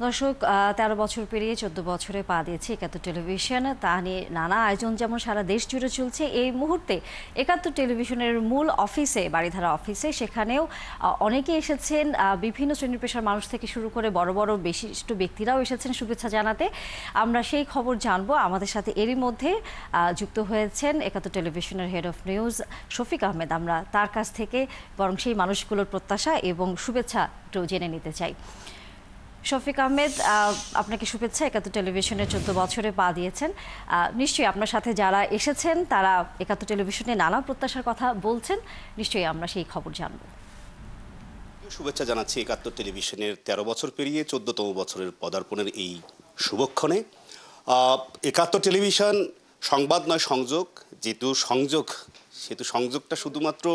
দর্শক ১৩ বছর পেরিয়ে ১৪ বছরে পা দিয়েছে একাত্তর টেলিভিশন। তা নিয়ে নানা আয়োজন যেমন সারা দেশ জুড়ে চলছে, এই মুহূর্তে একাত্তর টেলিভিশনের মূল অফিসে, বারিধারা অফিসে, সেখানেও অনেকে এসেছেন। বিভিন্ন শ্রেণী পেশার মানুষ থেকে শুরু করে বড় বড় বিশিষ্ট ব্যক্তিরাও এসেছেন শুভেচ্ছা জানাতে। আমরা সেই খবর জানবো। আমাদের সাথে এরই মধ্যে যুক্ত হয়েছেন একাত্তর টেলিভিশনের head of news Shafiq Ahmed. আমরা তার কাছ থেকে বরং সেই মানুষগুলোর প্রত্যাশা এবং শুভেচ্ছা একটু জেনে নিতে চাই। শফিক আহমেদ, আপনাকে শুভেচ্ছা। একাত্তর টেলিভিশনের ১৪ বছরে পা দিয়েছেন। নিশ্চয়ই আপনার সাথে যারা এসেছেন তারা একাত্তর টেলিভিশনে নানা প্রত্যাশার কথা বলছেন। নিশ্চয়ই আমরা সেই খবর জানব। শুভেচ্ছা জানাচ্ছি একাত্তর টেলিভিশনের ১৩ বছর পেরিয়ে ১৪তম বছরের পদার্পণের এই শুভক্ষণে। একাত্তর টেলিভিশন সংবাদ নয় সংযোগ, যেহেতু সংযোগটা শুধুমাত্র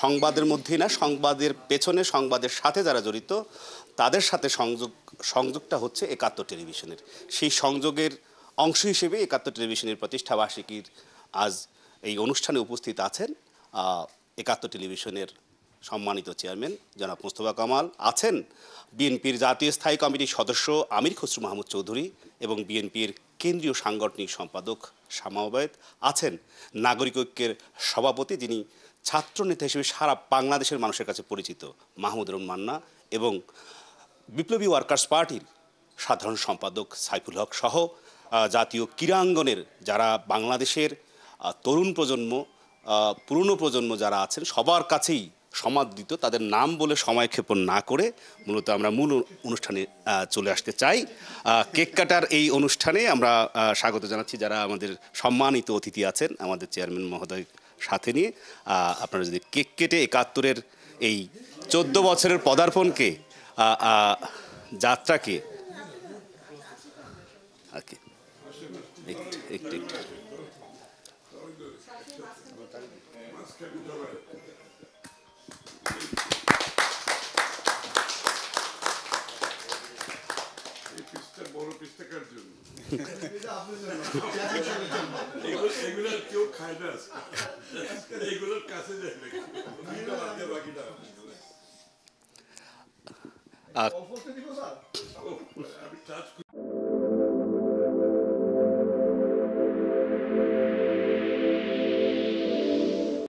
সংবাদের মধ্যেই না, সংবাদের পেছনে, সংবাদের সাথে যারা জড়িত তাদের সাথে সংযোগটা হচ্ছে একাত্তর টেলিভিশনের। সেই সংযোগের অংশ হিসেবে একাত্তর টেলিভিশনের প্রতিষ্ঠাবার্ষিকীর আজ এই অনুষ্ঠানে উপস্থিত আছেন একাত্তর টেলিভিশনের সম্মানিত চেয়ারম্যান জনাব মোস্তফা কামাল, আছেন বিএনপির জাতীয় স্থায়ী কমিটির সদস্য আমির খসরু মাহমুদ চৌধুরী এবং বিএনপির কেন্দ্রীয় সাংগঠনিক সম্পাদক শামা ওবায়েদ, আছেন নাগরিক ঐক্যের সভাপতি, যিনি ছাত্রনেতা হিসেবে সারা বাংলাদেশের মানুষের কাছে পরিচিত, মাহমুদুর রহমান মান্না, এবং বিপ্লবী ওয়ার্কার্স পার্টির সাধারণ সম্পাদক সাইফুল হক সহ জাতীয় ক্রীড়াঙ্গনের যারা বাংলাদেশের তরুণ প্রজন্ম, পুরনো প্রজন্ম যারা আছেন সবার কাছেই সমাদৃত। তাদের নাম বলে সময় ক্ষেপণ না করে মূলত আমরা মূল অনুষ্ঠানে চলে আসতে চাই। কেক কাটার এই অনুষ্ঠানে আমরা স্বাগত জানাচ্ছি যারা আমাদের সম্মানিত অতিথি আছেন, আমাদের চেয়ারম্যান মহোদয় সাথে নিয়ে। আপনারা যদি কেক কেটে একাত্তরের এই ১৪ বছরের পদার্পণকে, যাত্রাকে একটু কেউ খায় না, এগুলোর কাছে যায় না।